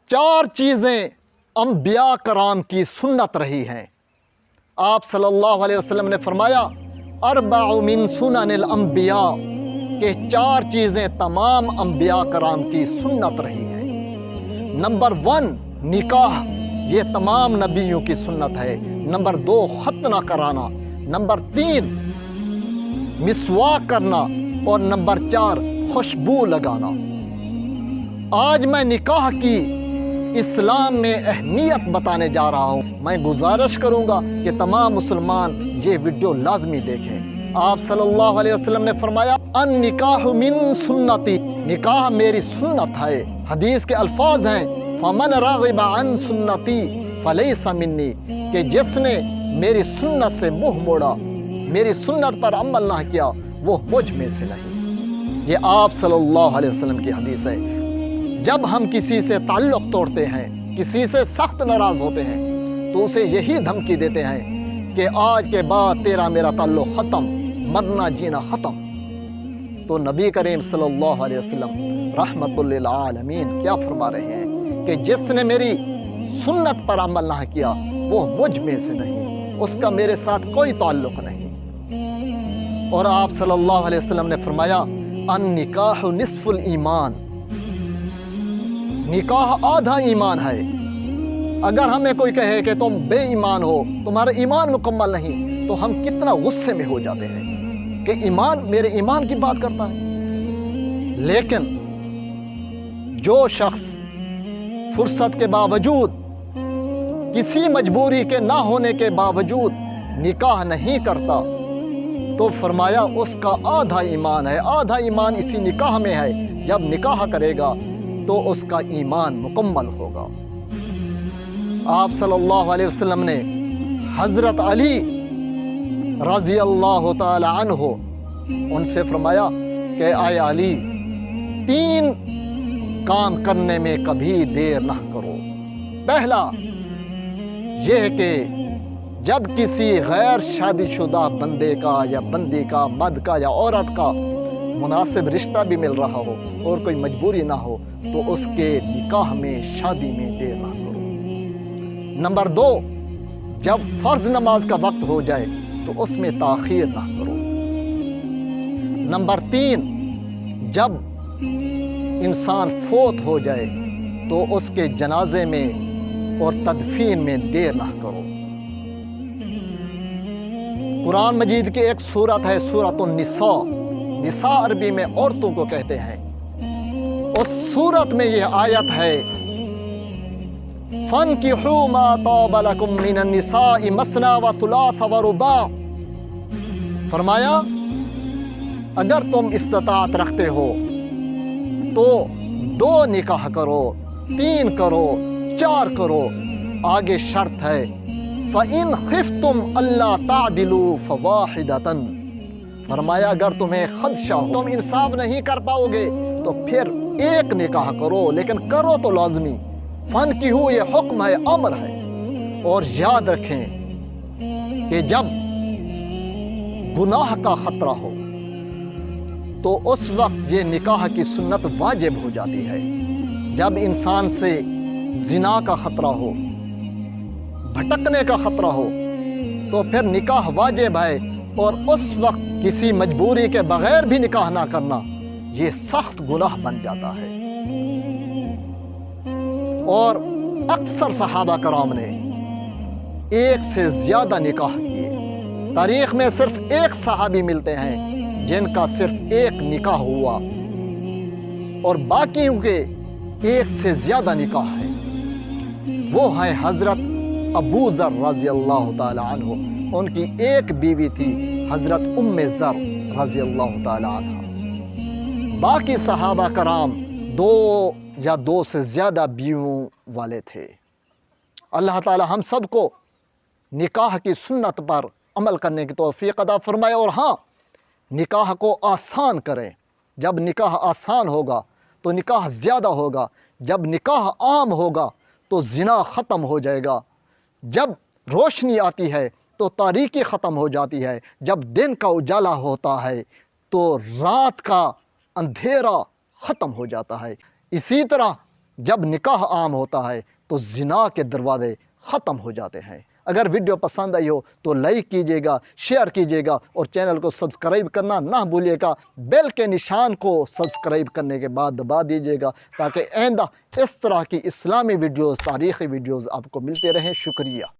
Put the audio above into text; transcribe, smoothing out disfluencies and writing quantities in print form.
4 چیزیں انبیاء کرام کی سنت رہی ہیں۔ آپ صلی اللہ علیہ وسلم نے فرمایا اربع من سنن الانبیاء کہ 4 چیزیں تمام انبیاء کرام کی سنت رہی ہیں۔ نمبر 1 نکاح، یہ تمام نبیوں کی سنت ہے۔ نمبر 2 ختنہ کرانا۔ نمبر 3 مسواک کرنا، اور نمبر 4 خوشبو لگانا۔ آج میں نکاح کی اسلام میں اہمیت بتانے جا رہا ہوں۔ میں گزارش کروں گا کہ تمام مسلمان یہ ویڈیو لازمی دیکھیں۔ آپ صلی اللہ علیہ وسلم نے فرمایا النکاح من سنتی، نکاح میری سنت ہے۔ حدیث کے الفاظ ہیں فمن راغب عن سنتی فلیس منی، کہ جس نے میری سنت سے منہ موڑا، میری سنت پر عمل نہ کیا، وہ مجھ میں سے نہیں۔ یہ آپ صلی اللہ علیہ وسلم کی حدیث ہے۔ جب ہم کسی سے تعلق توڑتے ہیں، کسی سے سخت ناراض ہوتے ہیں، تو اسے یہی دھمکی دیتے ہیں کہ آج کے بعد تیرا میرا تعلق ختم، مرنا جینا ختم۔ تو نبی کریم صلی اللہ علیہ وسلم رحمت للعالمین کیا فرما رہے ہیں کہ جس نے میری سنت پر عمل نہ کیا وہ مجھ میں سے نہیں، اس کا میرے ساتھ کوئی تعلق نہیں۔ اور آپ صلی اللہ علیہ وسلم نے فرمایا النکاح نصف الایمان، نکاح آدھا ایمان ہے۔ اگر ہمیں کوئی کہے کہ تم بے ایمان ہو، تمہارا ایمان مکمل نہیں، تو ہم کتنا غصے میں ہو جاتے ہیں کہ ایمان، میرے ایمان کی بات کرتا ہے۔ لیکن جو شخص فرصت کے باوجود، کسی مجبوری کے نہ ہونے کے باوجود نکاح نہیں کرتا، تو فرمایا اس کا آدھا ایمان ہے۔ آدھا ایمان اسی نکاح میں ہے۔ جب نکاح کرے گا تو اس کا ایمان مکمل ہوگا۔ آپ صلی اللہ علیہ وسلم نے حضرت علی رضی اللہ تعالی عنہ ان سے فرمایا کہ اے علی، 3 کام کرنے میں کبھی دیر نہ کرو۔ پہلا یہ کہ جب کسی غیر شادی شدہ بندے کا یا بندی کا، مرد کا یا عورت کا مناسب رشتہ بھی مل رہا ہو اور کوئی مجبوری نہ ہو، تو اس کے نکاح میں، شادی میں دیر نہ کرو۔ نمبر 2 جب فرض نماز کا وقت ہو جائے تو اس میں تاخیر نہ کرو۔ نمبر 3 جب انسان فوت ہو جائے تو اس کے جنازے میں اور تدفین میں دیر نہ کرو۔ قرآن مجید کی ایک سورت ہے سورۃ النساء، نساء عربی میں عورتوں کو کہتے ہیں۔ اس سورت میں یہ آیت ہے فَانْكِحُوا مَا طَابَ لَكُم مِّنَ النِّسَاءِ مَثْنَىٰ وَثُلَاثَ وَرُبَاعَ، فرمایا اگر تم استطاعت رکھتے ہو تو 2 نکاح کرو، 3 کرو، 4 کرو۔ آگے شرط ہے فَإِنْ خِفْتُمْ أَلَّا تَعْدِلُوا فَوَاحِدَةً، فرمایا اگر تمہیں خدشہ ہو، تم انصاف نہیں کر پاؤ گے، تو پھر 1 نکاح کرو، لیکن کرو تو لازمی۔ فَانْكِحُوا یہ حکم ہے، امر ہے۔ اور یاد رکھیں کہ جب گناہ کا خطرہ ہو تو اس وقت یہ نکاح کی سنت واجب ہو جاتی ہے۔ جب انسان سے زنا کا خطرہ ہو، بھٹکنے کا خطرہ ہو، تو پھر نکاح واجب ہے۔ اور اس وقت کسی مجبوری کے بغیر بھی نکاح نہ کرنا یہ سخت گناہ بن جاتا ہے۔ اور اکثر صحابہ کرام نے 1 سے زیادہ نکاح کیے۔ تاریخ میں صرف 1 صحابی ملتے ہیں جن کا صرف 1 نکاح ہوا، اور باقیوں کے 1 سے زیادہ نکاح ہیں۔ وہ ہیں حضرت ابو ذر رضی اللہ تعالی عنہ، ان کی 1 بیوی تھی حضرت ام ذر رضی اللہ تعالی عنہ۔ باقی صحابہ کرام 2 یا 2 سے زیادہ بیویوں والے تھے۔ اللہ تعالی ہم سب کو نکاح کی سنت پر عمل کرنے کی توفیق عطا فرمائے، اور ہاں، نکاح کو آسان کریں۔ جب نکاح آسان ہوگا تو نکاح زیادہ ہوگا۔ جب نکاح عام ہوگا تو زنا ختم ہو جائے گا۔ جب روشنی آتی ہے تو تاریکی ختم ہو جاتی ہے۔ جب دن کا اجالا ہوتا ہے تو رات کا اندھیرا ختم ہو جاتا ہے۔ اسی طرح جب نکاح عام ہوتا ہے تو زنا کے دروازے ختم ہو جاتے ہیں۔ اگر ویڈیو پسند آئی ہو تو لائک کیجیے گا، شیئر کیجیے گا اور چینل کو سبسکرائب کرنا نہ بھولیے گا۔ بیل کے نشان کو سبسکرائب کرنے کے بعد دبا دیجیے گا تاکہ آئندہ اس طرح کی اسلامی ویڈیوز، تاریخی ویڈیوز آپ کو ملتے رہیں۔ شکریہ۔